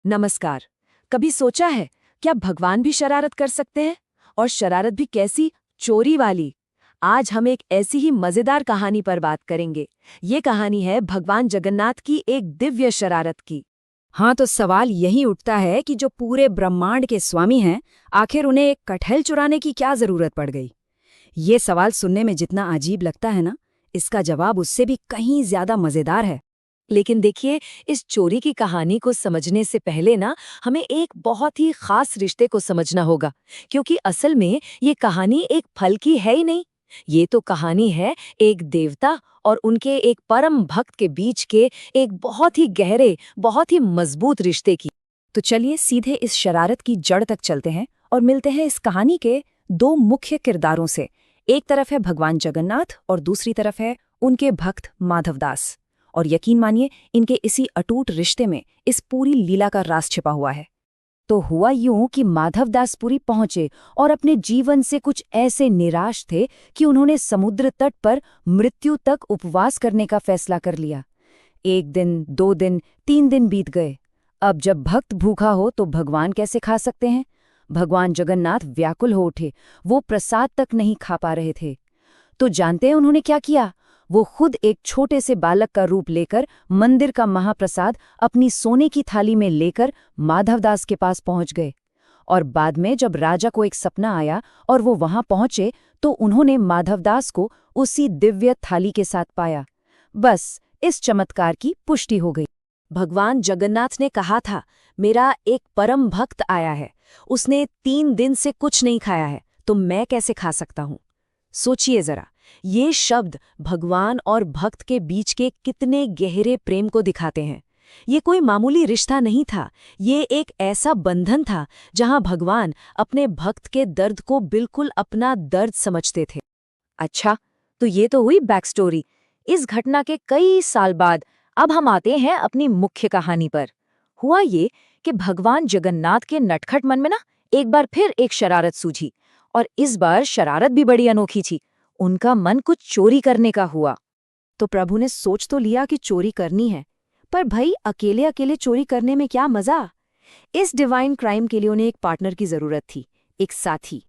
नमस्कार। कभी सोचा है क्या भगवान भी शरारत कर सकते हैं? और शरारत भी कैसी? चोरी वाली। आज हम एक ऐसी ही मजेदार कहानी पर बात करेंगे। ये कहानी है भगवान जगन्नाथ की एक दिव्य शरारत की। हाँ, तो सवाल यही उठता है कि जो पूरे ब्रह्मांड के स्वामी हैं, आखिर उन्हें एक कटहल चुराने की क्या जरूरत पड़ गई? ये सवाल सुनने में जितना अजीब लगता है ना, इसका जवाब उससे भी कहीं ज्यादा मजेदार है। लेकिन देखिए, इस चोरी की कहानी को समझने से पहले ना हमें एक बहुत ही खास रिश्ते को समझना होगा, क्योंकि असल में ये कहानी एक फल की है ही नहीं। ये तो कहानी है एक देवता और उनके एक परम भक्त के बीच के एक बहुत ही गहरे, बहुत ही मजबूत रिश्ते की। तो चलिए सीधे इस शरारत की जड़ तक चलते हैं और मिलते हैं इस कहानी के दो मुख्य किरदारों से। एक तरफ है भगवान जगन्नाथ और दूसरी तरफ है उनके भक्त माधवदास। और यकीन मानिए, इनके इसी अटूट रिश्ते में इस पूरी लीला का राज छिपा हुआ है। तो हुआ यूं कि माधवदास पुरी पहुंचे और अपने जीवन से कुछ ऐसे निराश थे कि उन्होंने समुद्र तट पर मृत्यु तक उपवास करने का फैसला कर लिया। 1 दिन, 2 दिन, 3 दिन बीत गए। अब जब भक्त भूखा हो तो भगवान कैसे खा सकते हैं? भगवान जगन्नाथ व्याकुल हो उठे। वो प्रसाद तक नहीं खा पा रहे थे। तो जानते हैं उन्होंने क्या किया? वो खुद एक छोटे से बालक का रूप लेकर मंदिर का महाप्रसाद अपनी सोने की थाली में लेकर माधवदास के पास पहुंच गए। और बाद में जब राजा को एक सपना आया और वो वहां पहुंचे, तो उन्होंने माधवदास को उसी दिव्य थाली के साथ पाया। बस इस चमत्कार की पुष्टि हो गई। भगवान जगन्नाथ ने कहा था, मेरा एक परम भक्त आया है, उसने 3 दिन से कुछ नहीं खाया है, तो मैं कैसे खा सकता हूँ? सोचिए जरा, ये शब्द भगवान और भक्त के बीच के कितने गहरे प्रेम को दिखाते हैं। ये कोई मामूली रिश्ता नहीं था, ये एक ऐसा बंधन था जहां भगवान अपने भक्त के दर्द को बिल्कुल अपना दर्द समझते थे। अच्छा, तो ये तो हुई बैक स्टोरी। इस घटना के कई साल बाद अब हम आते हैं अपनी मुख्य कहानी पर। हुआ ये कि भगवान जगन्नाथ के नटखट मन में ना एक बार फिर एक शरारत सूझी, और इस बार शरारत भी बड़ी अनोखी थी। उनका मन कुछ चोरी करने का हुआ। तो प्रभु ने सोच तो लिया कि चोरी करनी है, पर भाई अकेले अकेले चोरी करने में क्या मजा? इस डिवाइन क्राइम के लिए उन्हें एक पार्टनर की जरूरत थी, एक साथी।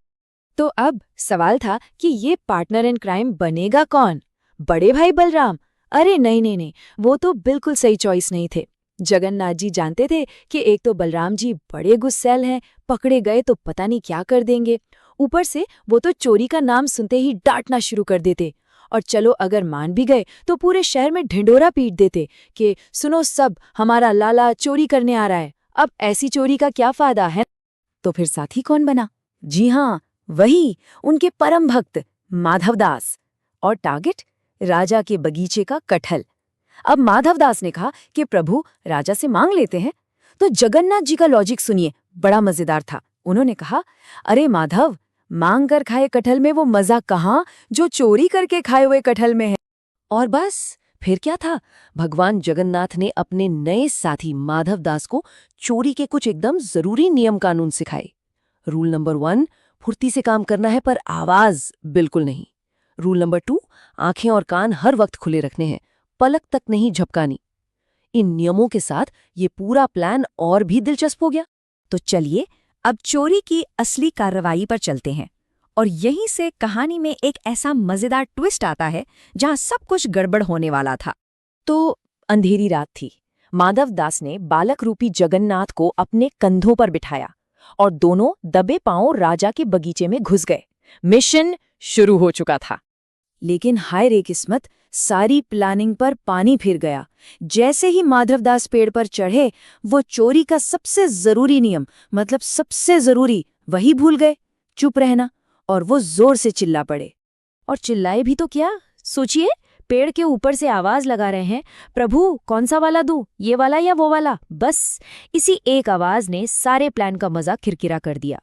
तो अब सवाल था कि ये पार्टनर इन क्राइम बनेगा कौन? बड़े भाई बलराम? अरे नहीं नहीं नहीं, वो तो बिल्कुल सही चॉइस नहीं थे। जगन्नाथ जी जानते थे कि एक तो बलराम जी बड़े गुस्सैल हैं, पकड़े गए तो पता नहीं क्या कर देंगे। ऊपर से वो तो चोरी का नाम सुनते ही डांटना शुरू कर देते, और चलो अगर मान भी गए तो पूरे शहर में ढिंडोरा पीट देते कि सुनो सब, हमारा लाला चोरी करने आ रहा है। अब ऐसी चोरी का क्या फायदा है? तो फिर साथी कौन बना? जी हाँ, वही उनके परम भक्त माधवदास। और टारगेट राजा के बगीचे का कटहल। अब माधवदास ने कहा कि प्रभु, राजा से मांग लेते हैं। तो जगन्नाथ जी का लॉजिक सुनिए, बड़ा मजेदार था। उन्होंने कहा, अरे माधव, मांग कर खाए कटहल में वो मजा कहाँ जो चोरी करके खाए हुए कटहल में है। और बस फिर क्या था, भगवान जगन्नाथ ने अपने नए साथी माधवदास को चोरी के कुछ एकदम जरूरी नियम कानून सिखाए। रूल नंबर 1, फुर्ती से काम करना है पर आवाज बिल्कुल नहीं। रूल नंबर 2, आंखें और कान हर वक्त खुले रखने हैं, पलक तक नहीं झपकानी। इन नियमों के साथ ये पूरा प्लान और भी दिलचस्प हो गया। तो चलिए अब चोरी की असली कार्रवाई पर चलते हैं। और यहीं से कहानी में एक ऐसा मजेदार ट्विस्ट आता है जहां सब कुछ गड़बड़ होने वाला था। तो अंधेरी रात थी। माधवदास ने बालक रूपी जगन्नाथ को अपने कंधों पर बिठाया और दोनों दबे पांव राजा के बगीचे में घुस गए। मिशन शुरू हो चुका था। लेकिन हाय रे किस्मत, सारी प्लानिंग पर पानी फिर गया। जैसे ही माधवदास पेड़ पर चढ़े, वो चोरी का सबसे जरूरी नियम, मतलब सबसे जरूरी, वही भूल गए, चुप रहना। और वो जोर से चिल्ला पड़े। और चिल्लाए भी तो क्या, सोचिए, पेड़ के ऊपर से आवाज लगा रहे हैं, प्रभु कौन सा वाला दूं, ये वाला या वो वाला? बस इसी एक आवाज ने सारे प्लान का मजा किरकिरा कर दिया।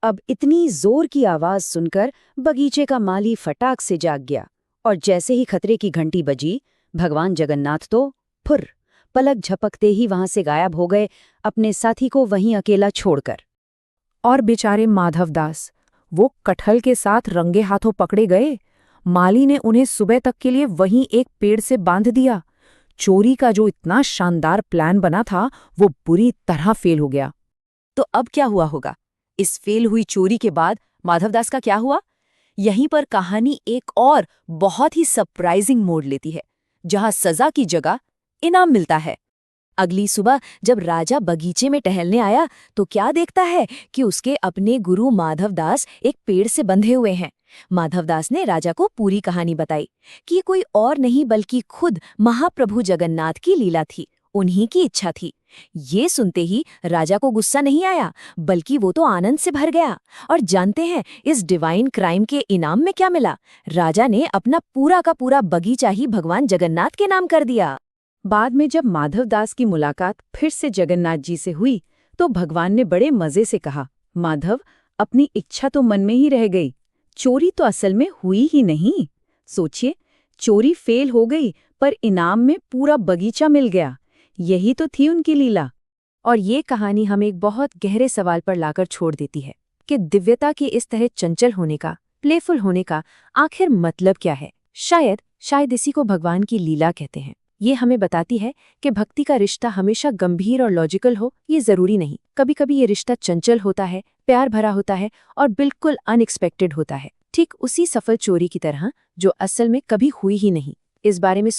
अब इतनी जोर की आवाज सुनकर बगीचे का माली फटाक से जाग गया, और जैसे ही खतरे की घंटी बजी, भगवान जगन्नाथ तो फुर, पलक झपकते ही वहां से गायब हो गए, अपने साथी को वहीं अकेला छोड़कर। और बेचारे माधवदास, वो कटहल के साथ रंगे हाथों पकड़े गए। माली ने उन्हें सुबह तक के लिए वहीं एक पेड़ से बांध दिया। चोरी का जो इतना शानदार प्लान बना था वो बुरी तरह फेल हो गया। तो अब क्या हुआ होगा? इस फेल हुई चोरी के बाद माधवदास का क्या हुआ? यहीं पर कहानी एक और बहुत ही सरप्राइजिंग मोड़ लेती है, जहां सजा की जगह इनाम मिलता है। अगली सुबह जब राजा बगीचे में टहलने आया तो क्या देखता है कि उसके अपने गुरु माधवदास एक पेड़ से बंधे हुए हैं। माधवदास ने राजा को पूरी कहानी बताई कि ये कोई और नहीं बल्कि खुद महाप्रभु जगन्नाथ की लीला थी, उन्हीं की इच्छा थी। ये सुनते ही राजा को गुस्सा नहीं आया, बल्कि वो तो आनंद से भर गया। और जानते हैं इस डिवाइन क्राइम के इनाम में क्या मिला? राजा ने अपना पूरा का पूरा बगीचा ही भगवान जगन्नाथ के नाम कर दिया। बाद में जब माधवदास की मुलाकात फिर से जगन्नाथ जी से हुई तो भगवान ने बड़े मजे से कहा, माधव, अपनी इच्छा तो मन में ही रह गई, चोरी तो असल में हुई ही नहीं। सोचिए, चोरी फेल हो गई पर इनाम में पूरा बगीचा मिल गया। यही तो थी उनकी लीला। और ये कहानी हमें एक बहुत गहरे सवाल पर लाकर छोड़ देती है कि दिव्यता के इस तरह चंचल होने का, प्लेफुल होने का आखिर मतलब क्या है? शायद इसी को भगवान की लीला कहते हैं। ये हमें बताती है कि भक्ति का रिश्ता हमेशा गंभीर और लॉजिकल हो, ये जरूरी नहीं। कभी कभी ये रिश्ता चंचल होता है, प्यार भरा होता है और बिल्कुल अनएक्सपेक्टेड होता है, ठीक उसी सफल चोरी की तरह जो असल में कभी हुई ही नहीं। इस बारे में